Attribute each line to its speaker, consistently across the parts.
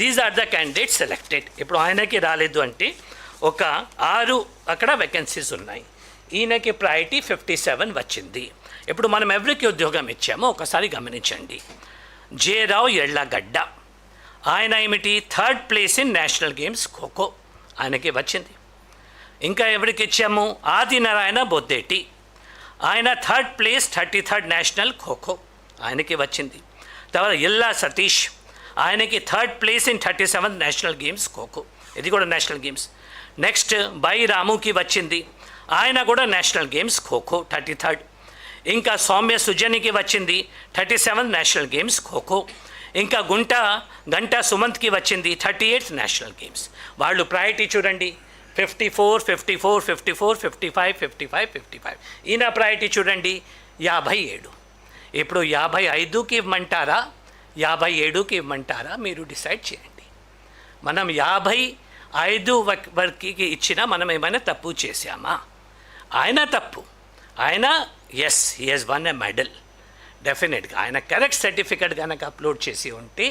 Speaker 1: These are the candidate selected. ఇప్పుడు ఆయనకి రాలేదు అంటే ఒక 6 అక్కడ వేకెన్సీస్ ఉన్నాయి. ఈయనకి ప్రయారిటీ 57 వచ్చింది. ఇప్పుడు మనం ఎవరికి ఉద్యోగం ఇచ్చామో ఒకసారి గమనించండి. జే రావు ఎళ్ళగడ్డ, ఆయన ఏమిటి 3rd place in national games kho kho, ఆయనకి వచ్చింది. ఇంకా ఎవరికి ఇచ్చాము? ఆదినారాయణ బొద్దేటి, ఆయన 3rd place 33rd national kho kho, ఆయనకి వచ్చింది. తర్వాత ఇల్లా సతీష్, ఆయనకి 3rd place in 37th national games kho kho, ఇది కూడా నేషనల్ గేమ్స్. నెక్స్ట్ బై రాముకి వచ్చింది, ఆయన కూడా నేషనల్ గేమ్స్ ఖోఖో 33rd. ఇంకా సౌమ్య సుజనికి వచ్చింది 37th నేషనల్ గేమ్స్ ఖోఖో. ఇంకా గంటా సుమంత్కి వచ్చింది 38th నేషనల్ గేమ్స్. వాళ్ళు ప్రయారిటీ చూడండి, 54, 54, 54, 55, 55, 55. ఈయన ప్రయారిటీ చూడండి 57. ఇప్పుడు 55కి ఇవ్వమంటారా 57కి ఇవ్వమంటారా మీరు డిసైడ్ చేయండి. మనం 55 వరకు ఇచ్చినా మనం ఏమైనా తప్పు చేశామా? ఆయన తప్పు, ఆయన as he has won a medal definitely. ఆయన కరెక్ట్ సర్టిఫికెట్ కనుక అప్లోడ్ చేసి ఉంటే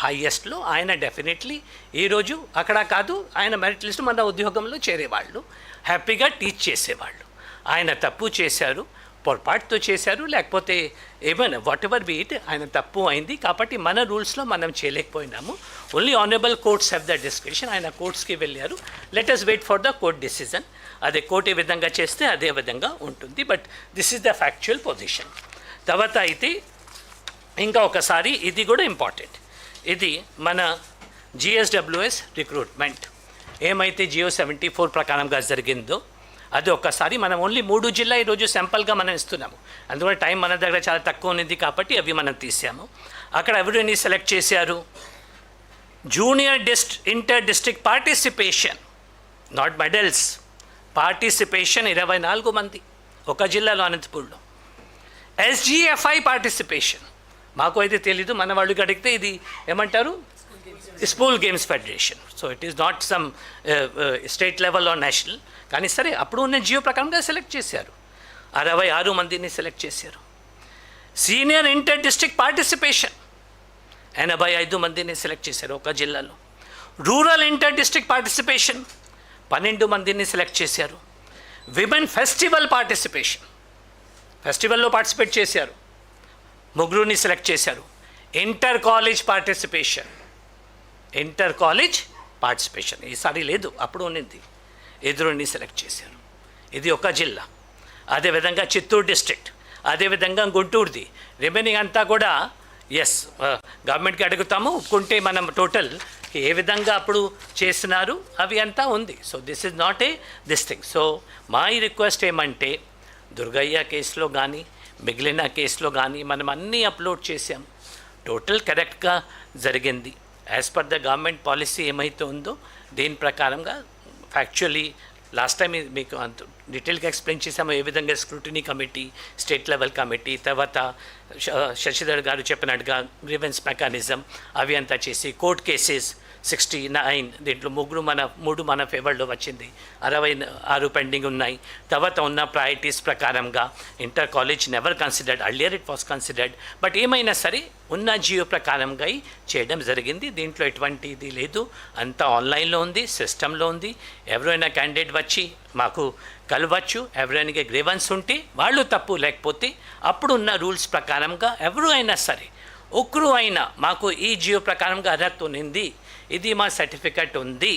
Speaker 1: హైయెస్ట్లో ఆయన డెఫినెట్లీ ఈరోజు అక్కడ కాదు, ఆయన మెరిట్ లిస్ట్ మన ఉద్యోగంలో చేరేవాళ్ళు, హ్యాపీగా టీచ్ చేసేవాళ్ళు. ఆయన తప్పు చేశారు, పొరపాటుతో చేశారు, లేకపోతే ఏమైనా వాట్ ఎవర్ బీ ఇట్, ఆయన తప్పు అయింది కాబట్టి మన రూల్స్లో మనం చేయలేకపోయినాము. Only honourable courts have the description. ఆయన కోర్ట్స్కి వెళ్ళారు. Let us wait for the court decision. అదే కోర్టు ఏ విధంగా చేస్తే అదే విధంగా ఉంటుంది. But this is the factual position. తర్వాత అయితే ఇంకా ఒకసారి ఇది కూడా ఇంపార్టెంట్, ఇది మన జిఎస్డబ్ల్యూఎస్ రిక్రూట్మెంట్ ఏమైతే జియో 74 ప్రకారంగా జరిగిందో అది ఒక్కసారి మనం ఓన్లీ 3 జిల్లా ఈరోజు సింపుల్గా మనం ఇస్తున్నాము. అందువల్ల టైం మన దగ్గర చాలా తక్కువ ఉంది కాబట్టి అవి మనం తీసాము. అక్కడ ఎవరిని సెలెక్ట్ చేశారు? Junior inter district participation, not medals, participation 24 మంది ఒక జిల్లాలో అనంతపూర్లో. ఎస్జిఎఫ్ఐ పార్టిసిపేషన్ మాకు అయితే తెలీదు, మన వాళ్ళకి అడిగితే ఇది ఏమంటారు school games federation. So it is not some state level or national. కానీ సరే అప్పుడు ఉన్న జియో ప్రకారంగా సెలెక్ట్ చేశారు, 66 మందిని సెలెక్ట్ చేశారు. సీనియర్ ఇంటర్ డిస్ట్రిక్ట్ పార్టిసిపేషన్ 85 మందిని సెలెక్ట్ చేశారు ఒక జిల్లాలో. రూరల్ ఇంటర్ డిస్ట్రిక్ట్ పార్టిసిపేషన్ 12 మందిని సెలెక్ట్ చేశారు. విమెన్ ఫెస్టివల్ పార్టిసిపేషన్, ఫెస్టివల్లో పార్టిసిపేట్ చేశారు, 3 సెలెక్ట్ చేశారు. ఇంటర్ కాలేజ్ పార్టిసిపేషన్ ఈసారి లేదు, అప్పుడు ఉన్నది, 2 సెలెక్ట్ చేశారు. ఇది ఒక జిల్లా. అదేవిధంగా చిత్తూరు డిస్ట్రిక్ట్, అదేవిధంగా గుంటూరుది. రిమైనింగ్ అంతా కూడా ఎస్ గవర్నమెంట్కి అడుగుతాము, ఒప్పుకుంటే మనం టోటల్ ఏ విధంగా అప్పుడు చేసినారు అవి అంతా ఉంది. So this is not this thing. So మా ఈ రిక్వెస్ట్ ఏమంటే దుర్గయ్య కేసులో కానీ మిగిలిన కేసులో కానీ మనం అన్నీ అప్లోడ్ చేసాం, టోటల్ కరెక్ట్గా జరిగింది. As per the government policy ఏమైతే ఉందో దీని ప్రకారంగా ఫ్యాక్చువల్లీ లాస్ట్ టైం మీకు అంత డీటెయిల్గా ఎక్స్ప్లెయిన్ చేసాము ఏ విధంగా scrutiny committee, state level committee, తర్వాత శశిధర్ గారు చెప్పినట్టుగా గ్రీవెన్స్ మెకానిజం అవి అంతా చేసి కోర్ట్ కేసెస్ 69, దీంట్లో 3 మన ఫేవర్లో వచ్చింది, 66 పెండింగ్ ఉన్నాయి. తర్వాత ఉన్న ప్రయారిటీస్ ప్రకారంగా inter college never considered, earlier it was considered, but ఏమైనా సరే ఉన్న జియో ప్రకారంగా చేయడం జరిగింది. దీంట్లో ఎటువంటి ఇది లేదు, అంతా ఆన్లైన్లో ఉంది, సిస్టంలో ఉంది. ఎవరైనా క్యాండిడేట్ వచ్చి మాకు కలవచ్చు, ఎవరైనా గ్రీవెన్స్ ఉంటే వాళ్ళు తప్పు, లేకపోతే అప్పుడున్న రూల్స్ ప్రకారంగా ఎవరు అయినా సరే ఒకరు అయినా మాకు ఈ జియో ప్రకారంగా అర్హత ఉంది, ఇది మా సర్టిఫికెట్ ఉంది,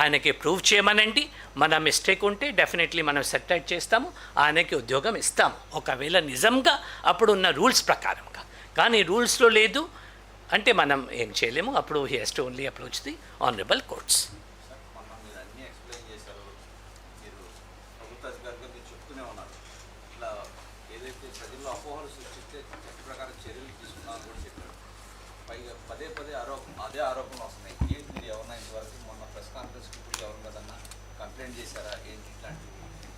Speaker 1: ఆయనకి ప్రూవ్ చేయమనండి. మన మిస్టేక్ ఉంటే డెఫినెట్లీ మనం సెటిల్ చేస్తాము, ఆయనకి ఉద్యోగం ఇస్తాము, ఒకవేళ నిజంగా అప్పుడున్న రూల్స్ ప్రకారంగా. కానీ రూల్స్లో లేదు అంటే మనం ఏం చేయలేము. అప్పుడు he has to only approach the honourable courts.
Speaker 2: అదే ఆరోపణలు వస్తున్నాయి. ఏంటి మీరు ఎవరన్నా ఇంతవరకు మొన్న ప్రెస్ కాన్ఫరెన్స్ ఇప్పుడు ఎవరు కదన్నా కంప్లైంట్ చేశారా, ఏంటి ఇట్లాంటి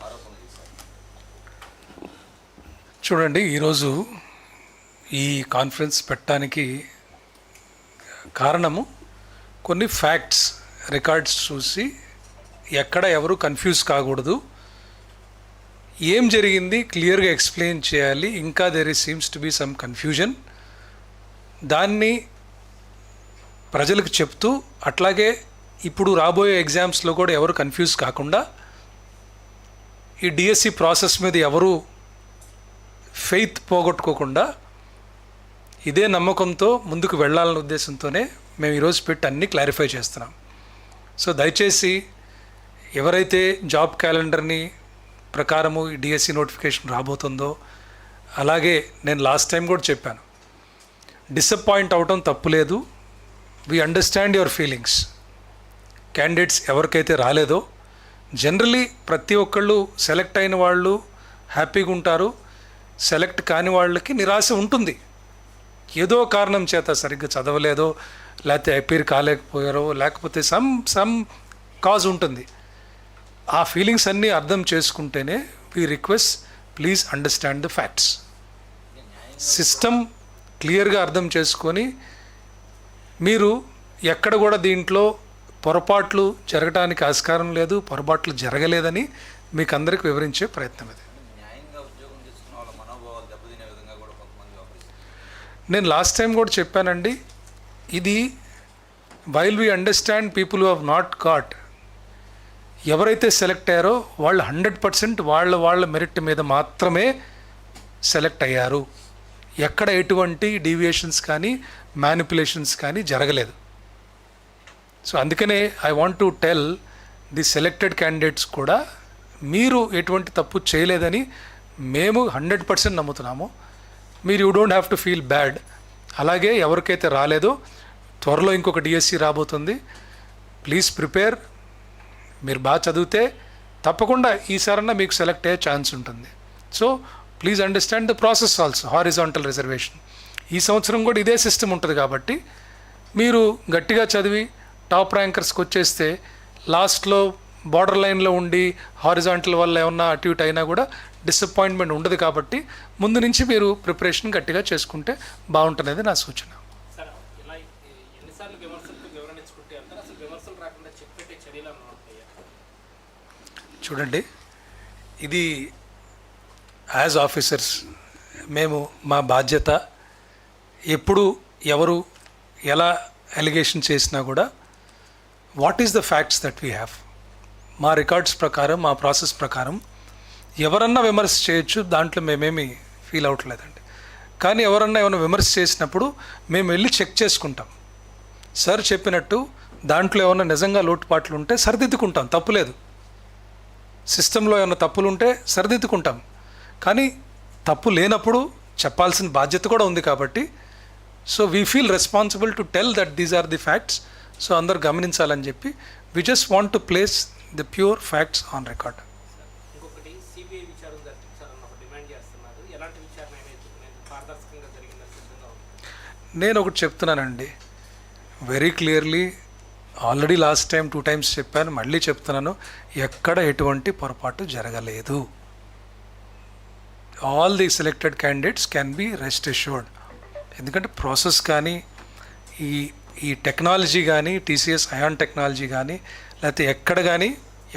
Speaker 2: ఆరోపణలు చేశారు?
Speaker 3: చూడండి, ఈరోజు ఈ కాన్ఫరెన్స్ పెట్టడానికి కారణము కొన్ని ఫ్యాక్ట్స్ రికార్డ్స్ చూసి ఎక్కడ ఎవరు కన్ఫ్యూజ్ కాకూడదు, ఏం జరిగింది క్లియర్గా ఎక్స్ప్లెయిన్ చేయాలి. ఇంకా there seems to be some confusion. దాన్ని ప్రజలకు చెప్తూ, అట్లాగే ఇప్పుడు రాబోయే ఎగ్జామ్స్లో కూడా ఎవరు కన్ఫ్యూజ్ కాకుండా, ఈ డిఎస్సి ప్రాసెస్ మీద ఎవరు ఫెయిత్ పోగొట్టుకోకుండా ఇదే నమ్మకంతో ముందుకు వెళ్ళాలనే ఉద్దేశంతోనే మేము ఈరోజు పెట్టి అన్నీ క్లారిఫై చేస్తున్నాం. సో దయచేసి ఎవరైతే జాబ్ క్యాలెండర్ని ప్రకారము ఈ డిఎస్సి నోటిఫికేషన్ రాబోతుందో, అలాగే నేను లాస్ట్ టైం కూడా చెప్పాను, డిసప్పాయింట్ అవటం తప్పులేదు. We understand your feelings. Candidates ఎవరికైతే రాలేదో, జనరలీ ప్రతి ఒక్కళ్ళు సెలెక్ట్ అయిన వాళ్ళు హ్యాపీగా ఉంటారు, సెలెక్ట్ కాని వాళ్ళకి నిరాశ ఉంటుంది. ఏదో కారణం చేత సరిగ్గా చదవలేదో, లేకపోతే అపీర్ కాలేకపోయారో, లేకపోతే సమ్ కాజ్ ఉంటుంది. ఆ ఫీలింగ్స్ అన్నీ అర్థం చేసుకుంటేనే we request, please understand the facts. System క్లియర్గా అర్థం చేసుకొని మీరు ఎక్కడ కూడా దీంట్లో పొరపాట్లు జరగడానికి ఆస్కారం లేదు, పొరపాట్లు జరగలేదని మీకు అందరికి వివరించే ప్రయత్నం ఇది.
Speaker 2: న్యాయంగా ఉద్యోగం చేసుకున్న వాళ్ళ మనోభావాలు దెబ్బతినే విధంగా కూడా కొంతమంది వ్యవహరిస్తారు.
Speaker 3: నేను లాస్ట్ టైం కూడా చెప్పానండి, ఇది while we understand people who have not got, ఎవరైతే సెలెక్ట్ అయ్యారో వాళ్ళు 100% వాళ్ళ మెరిట్ మీద మాత్రమే సెలెక్ట్ అయ్యారు. ఎక్కడ ఎటువంటి డీవియేషన్స్ కానీ మ్యానిపులేషన్స్ కానీ జరగలేదు. సో అందుకనే I want to tell the selected candidates కూడా, మీరు ఎటువంటి తప్పు చేయలేదని మేము 100% నమ్ముతున్నాము. మీరు you don't have to feel bad. అలాగే ఎవరికైతే రాలేదో, త్వరలో ఇంకొక డిఎస్సి రాబోతుంది, ప్లీజ్ ప్రిపేర్. మీరు బాగా చదివితే తప్పకుండా ఈసారన్నా మీకు సెలెక్ట్ అయ్యే ఛాన్స్ ఉంటుంది. So please understand the process also, horizontal reservation. ఈ సంవత్సరం కూడా ఇదే సిస్టమ్ ఉంటుంది కాబట్టి మీరు గట్టిగా చదివి టాప్ ర్యాంకర్స్కి వచ్చేస్తే లాస్ట్లో బార్డర్ లైన్లో ఉండి హారిజాంటల్ వల్ల ఏమన్నా అటు ఇటు అయినా కూడా డిసప్పాయింట్మెంట్ ఉండదు. కాబట్టి ముందు నుంచి మీరు ప్రిపరేషన్ గట్టిగా చేసుకుంటే బాగుంటున్నది నా సూచన. చూడండి, ఇది యాజ్ ఆఫీసర్స్ మేము మా బాధ్యత. ఎప్పుడు ఎవరు ఎలా అలిగేషన్ చేసినా కూడా what is the facts that we have, మా రికార్డ్స్ ప్రకారం, మా ప్రాసెస్ ప్రకారం ఎవరన్నా విమర్శ చేయొచ్చు, దాంట్లో మేమేమి ఫీల్ అవ్వట్లేదండి. కానీ ఎవరన్నా ఏమైనా విమర్శ చేసినప్పుడు మేము వెళ్ళి చెక్ చేసుకుంటాం. సార్ చెప్పినట్టు దాంట్లో ఏమైనా నిజంగా లోటుపాట్లు ఉంటే సరిదిద్దుకుంటాం, తప్పులేదు. సిస్టంలో ఏమైనా తప్పులు ఉంటే సరిదిద్దుకుంటాం. కానీ తప్పు లేనప్పుడు చెప్పాల్సిన బాధ్యత కూడా ఉంది. కాబట్టి so we feel responsible to tell that these are the facts. So అందరు గమనించాలని చెప్పి we just want to place the pure facts on record. నేను ఒకటి చెప్తున్నానండి very clearly, already last time 2 times చెప్పాను, మళ్ళీ చెప్తున్నాను, ఎక్కడ ఎటువంటి పొరపాటు జరగలేదు. All the selected candidates can be rest assured. ఎందుకంటే ప్రాసెస్ కానీ, ఈ టెక్నాలజీ కానీ, టీసీఎస్ అయాన్ టెక్నాలజీ కానీ, లేకపోతే ఎక్కడ కానీ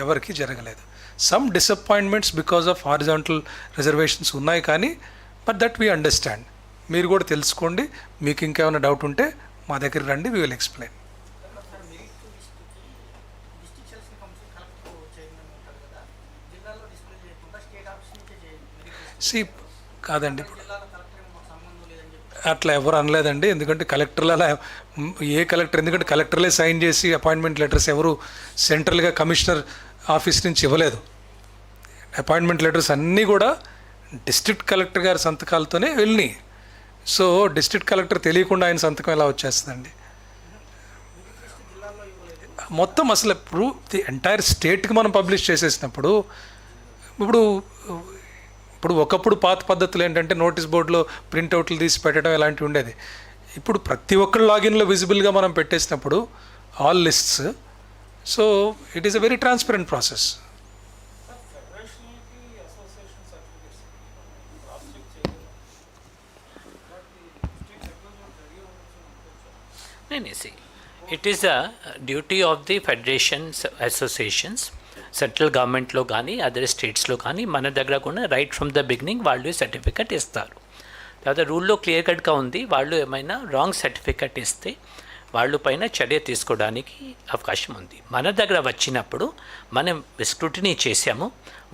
Speaker 3: ఎవరికి జరగలేదు. Some disappointments because of horizontal reservations ఉన్నాయి, కానీ బట్ దట్ వీ అండర్స్టాండ్. మీరు కూడా తెలుసుకోండి. మీకు ఇంకేమైనా డౌట్ ఉంటే మా దగ్గర రండి, వీ విల్ ఎక్స్ప్లెయిన్. సి కాదండి, ఇప్పుడు అట్లా ఎవరు అనలేదండి. ఎందుకంటే కలెక్టర్లు అలా ఏ కలెక్టర్, ఎందుకంటే కలెక్టర్లే సైన్ చేసి అపాయింట్మెంట్ లెటర్స్ ఎవరు సెంట్రల్గా కమిషనర్ ఆఫీస్ నుంచి ఇవ్వలేదు. అపాయింట్మెంట్ లెటర్స్ అన్నీ కూడా డిస్ట్రిక్ట్ కలెక్టర్ గారి సంతకాలతోనే వెళ్ళినాయి. సో డిస్ట్రిక్ట్ కలెక్టర్ తెలియకుండా ఆయన సంతకం ఎలా వచ్చేస్తుందండి? మొత్తం అసలు ఇప్పుడు ది ఎంటైర్ స్టేట్కి మనం పబ్లిష్ చేసేసినప్పుడు, ఇప్పుడు ఒకప్పుడు పాత పద్ధతులు ఏంటంటే నోటీస్ బోర్డులో ప్రింట్అవుట్లు తీసి పెట్టడం ఇలాంటివి ఉండేది. ఇప్పుడు ప్రతి ఒక్కరు లాగిన్లో విజిబుల్గా మనం పెట్టేసినప్పుడు all lists, so it is a very transparent process.
Speaker 1: It is a duty of the federations, associations, central గవర్నమెంట్లో కానీ అదర్ స్టేట్స్లో కానీ మన దగ్గర కూడా రైట్ ఫ్రమ్ ద బిగినింగ్ వాళ్ళు సర్టిఫికెట్ ఇస్తారు. తర్వాత రూల్లో క్లియర్ కట్గా ఉంది, వాళ్ళు ఏమైనా రాంగ్ సర్టిఫికెట్ ఇస్తే వాళ్ళు పైన చర్య తీసుకోవడానికి అవకాశం ఉంది. మన దగ్గర వచ్చినప్పుడు మనం స్క్రూటినీ చేసాము,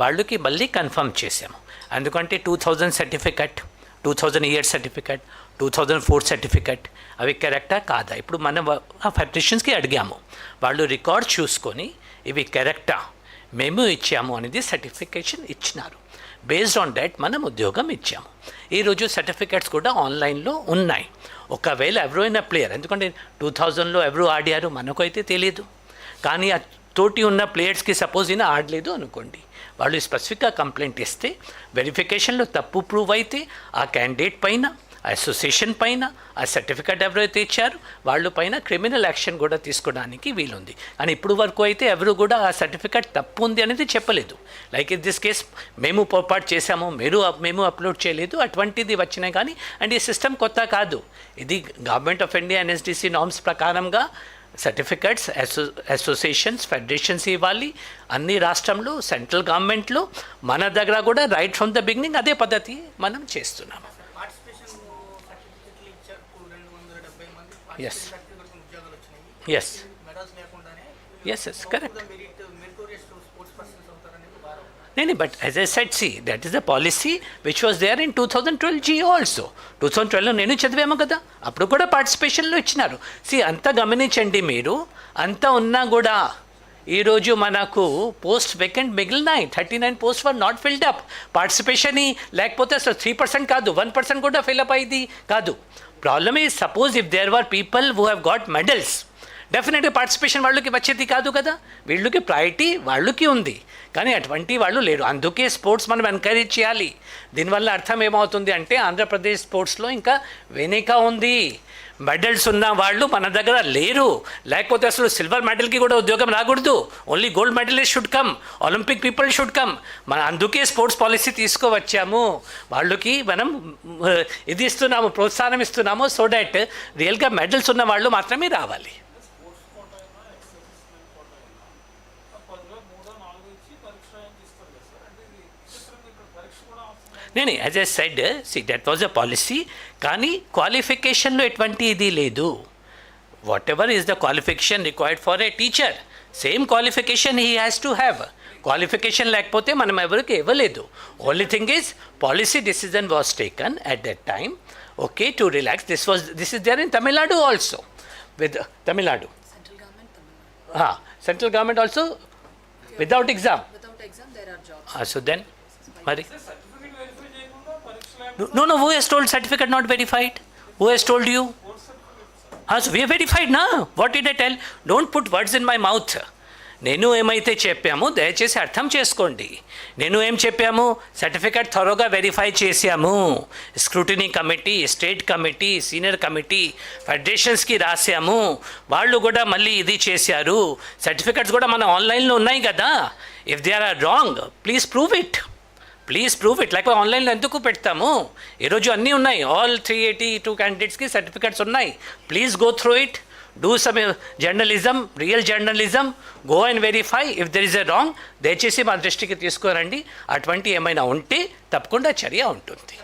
Speaker 1: వాళ్ళకి మళ్ళీ కన్ఫర్మ్ చేసాము. ఎందుకంటే 2000 సర్టిఫికెట్, 2000 ఇయర్ సర్టిఫికెట్, 2004 సర్టిఫికెట్ అవి కరెక్టా కాదా ఇప్పుడు మనం ఆ ఫెడరేషన్స్కి అడిగాము. వాళ్ళు రికార్డ్ చూసుకొని ఇవి కరెక్టా మేము ఇచ్చాము అనేది సర్టిఫికేషన్ ఇచ్చినారు. బేస్డ్ ఆన్ దట్ మనం ఉద్యోగం ఇచ్చాము. ఈరోజు సర్టిఫికెట్స్ కూడా ఆన్లైన్లో ఉన్నాయి. ఒకవేళ ఎవరైనా ప్లేయర్, ఎందుకంటే 2000లో ఎవరు ఆడారు మనకైతే తెలియదు, కానీ ఆ తోటి ఉన్న ప్లేయర్స్కి సపోజ్ అయినా ఆడలేదు అనుకోండి, వాళ్ళు స్పెసిఫిక్గా కంప్లైంట్ ఇస్తే వెరిఫికేషన్లో తప్పు ప్రూవ్ అయితే ఆ క్యాండిడేట్ పైన, అసోసియేషన్ పైన, ఆ సర్టిఫికెట్ ఎవరైతే ఇచ్చారో వాళ్ళ పైన క్రిమినల్ యాక్షన్ కూడా తీసుకోవడానికి వీలుంది. కానీ ఇప్పుడు వరకు అయితే ఎవరు కూడా ఆ సర్టిఫికెట్ తప్పు ఉంది అనేది చెప్పలేదు. లైక్ ఇన్ దిస్ కేస్ మేము పొరపాటు చేశాము, మేము అప్లోడ్ చేయలేదు అటువంటిది వచ్చినాయి. కానీ అండ్ ఈ సిస్టమ్ కొత్త కాదు, ఇది government of India NSDC norms ప్రకారంగా సర్టిఫికెట్స్ అసోసియేషన్స్ ఫెడరేషన్స్ ఇవ్వాలి అన్ని రాష్ట్రంలో, సెంట్రల్ గవర్నమెంట్లో. మన దగ్గర కూడా రైట్ ఫ్రమ్ ద బిగినింగ్ అదే పద్ధతి మనం చేస్తున్నాము. Yes. Yes. Yes, correct. No, but as I said, see, that is the policy which was there in 2012 G also. 2012లో నేను చదివాము కదా, అప్పుడు కూడా పార్టిసిపేషన్లో ఇచ్చినారు. సి అంతా గమనించండి మీరు, అంతా ఉన్నా కూడా ఈరోజు మనకు పోస్ట్ వేకెంట్ మిగిలినాయి. 39 post were not filled up. Participation లేకపోతే అసలు 3% కాదు, 1% కూడా ఫిల్అప్ అయ్యింది కాదు. Problem is suppose if there were people who have got medals, డెఫినెట్గా పార్టిసిపేషన్ వాళ్ళకి వచ్చేది కాదు కదా. వీళ్ళకి ప్రయారిటీ వాళ్ళకి ఉంది, కానీ అటువంటి వాళ్ళు లేరు. అందుకే స్పోర్ట్స్ మనం ఎంకరేజ్ చేయాలి. దీనివల్ల అర్థం ఏమవుతుంది అంటే ఆంధ్రప్రదేశ్ స్పోర్ట్స్లో ఇంకా వెనుక ఉంది. మెడల్స్ ఉన్న వాళ్ళు మన దగ్గర లేరు, లేకపోతే అసలు సిల్వర్ మెడల్కి కూడా ఉద్యోగం రాకూడదు. Only gold medalist should come, Olympic people should come. మన అందుకే స్పోర్ట్స్ పాలసీ తీసుకువచ్చాము. వాళ్ళకి మనం ఇది ఇస్తున్నాము, ప్రోత్సాహం ఇస్తున్నాము, సో దట్ రియల్గా మెడల్స్ ఉన్న వాళ్ళు మాత్రమే రావాలి. నేను as I said, see that was a policy. కానీ క్వాలిఫికేషన్లో ఎటువంటి ఇది లేదు. Whatever is the qualification required for a teacher, same qualification he has to have. క్వాలిఫికేషన్ లేకపోతే మనం ఎవరికి ఇవ్వలేదు. Only thing is policy decision was taken at that time, okay, to relax. This is there in Tamil Nadu also, with Tamil Nadu central government also without exam. So then మరి No, who has told certificate not verified? Who has told you? So we are verified now. What did I tell? Don't put words in my mouth. నేను ఏమైతే చెప్పామో దయచేసి అర్థం చేసుకోండి. నేను ఏం చెప్పాము, సర్టిఫికెట్ త్వరగా వెరిఫై చేసాము. Scrutiny committee, state committee, senior committee, ఫెడరేషన్స్కి రాసాము. వాళ్ళు కూడా మళ్ళీ ఇది చేశారు. సర్టిఫికెట్స్ కూడా మన ఆన్లైన్లో ఉన్నాయి కదా. If they are wrong please prove it. లేకపోతే ఆన్లైన్లో ఎందుకు పెడతాము? ఈరోజు అన్నీ ఉన్నాయి, ఆల్ 382 క్యాండిడేట్స్కి సర్టిఫికెట్స్ ఉన్నాయి. Please go through it, do some journalism, real journalism, go and verify. If there is a wrong దయచేసి మా దృష్టికి తీసుకురండి. అటువంటి ఏమైనా ఉంటే తప్పకుండా చర్య ఉంటుంది.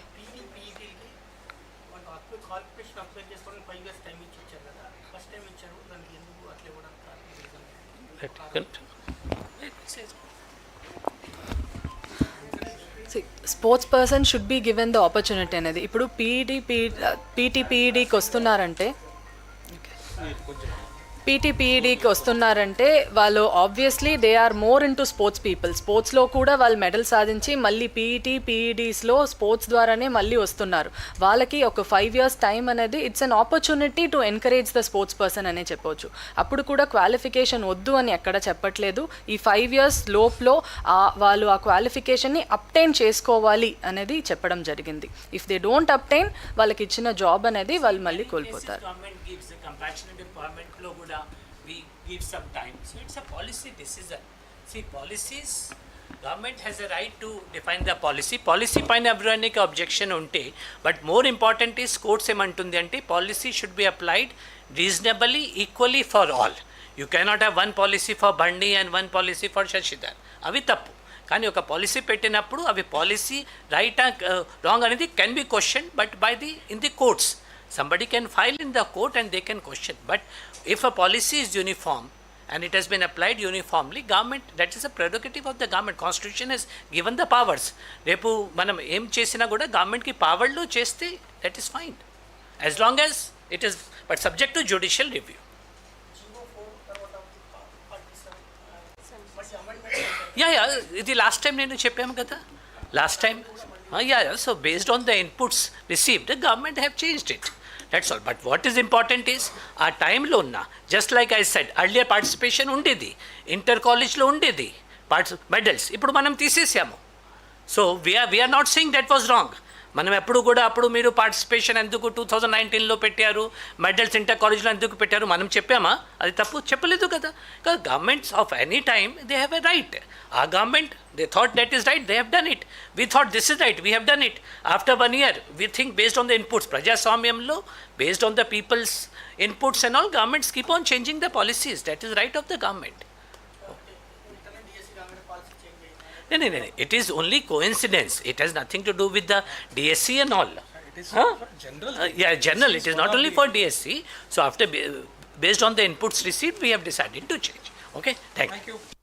Speaker 4: Sports person should be given the opportunity అనేది. ఇప్పుడు పీటీపీఈడికి వస్తున్నారంటే వాళ్ళు obviously they are more into sports people. స్పోర్ట్స్లో కూడా వాళ్ళు మెడల్ సాధించి మళ్ళీ పీఈడీస్లో స్పోర్ట్స్ ద్వారానే మళ్ళీ వస్తున్నారు. వాళ్ళకి ఒక 5 years టైం అనేది it's an opportunity to encourage the sports person అనే చెప్పవచ్చు. అప్పుడు కూడా క్వాలిఫికేషన్ వద్దు అని ఎక్కడ చెప్పట్లేదు. ఈ 5 years లోపులో వాళ్ళు ఆ క్వాలిఫికేషన్ని అప్టైన్ చేసుకోవాలి అనేది చెప్పడం జరిగింది. ఇఫ్ దే డోంట్ అప్టైన్ వాళ్ళకి ఇచ్చిన జాబ్ అనేది వాళ్ళు మళ్ళీ కోల్పోతారు.
Speaker 1: We give some time. So it's a policy decision. See, policies, government has a right to define the policy. Policy పైన ఎవరికి objection ఉంటే, but more important is courts ఏమంటుంది అంటే policy should be applied reasonably, equally for all. You cannot have one policy for Bandi and one policy for Shashidhar. అవి తప్పు. కానీ ఒక policy పెట్టినప్పుడు అవి పాలసీ రైట్ రాంగ్ అనేది can be question, but by in the courts Somebody can file in the court and they can question. But if a policy is uniform and it has been applied uniformly, government, that is a prerogative of the government. Constitution has given the powers. రేపు మనం ఏం చేసినా కూడా గవర్నమెంట్కి పవర్లో చేస్తే that is fine. As long as it is, but subject to judicial review. Yeah ఇది last time నేను చెప్పాము కదా last time so based on the inputs received government have changed it that's all but what is important is ఆ టైంలో ఉన్న just like I said earlier participation ఉండేది inter కాలేజ్లో ఉండేది మెడల్స్ ఇప్పుడు మనం తీసేసాము so we are not saying that was wrong మనం ఎప్పుడు కూడా అప్పుడు మీరు పార్టిసిపేషన్ ఎందుకు 2019లో పెట్టారు మెడల్స్ ఇంటర్ కాలేజ్లో ఎందుకు పెట్టారు మనం చెప్పామా అది తప్పు చెప్పలేదు కదా governments of any time they have a right ఆ government they thought that is right they have done it we thought this is right we have done it after 1 year we think based on the inputs ప్రజాస్వామ్యంలో based on the people's inputs and all governments keep on changing the policies that is right of the government No, it is only coincidence. It has nothing to do with the DSC and all.
Speaker 3: It is
Speaker 1: Huh?
Speaker 3: general.
Speaker 1: General. It is not only for DSC. So after, based on the inputs received, we have decided to change. Okay, thank you.
Speaker 3: Thank you.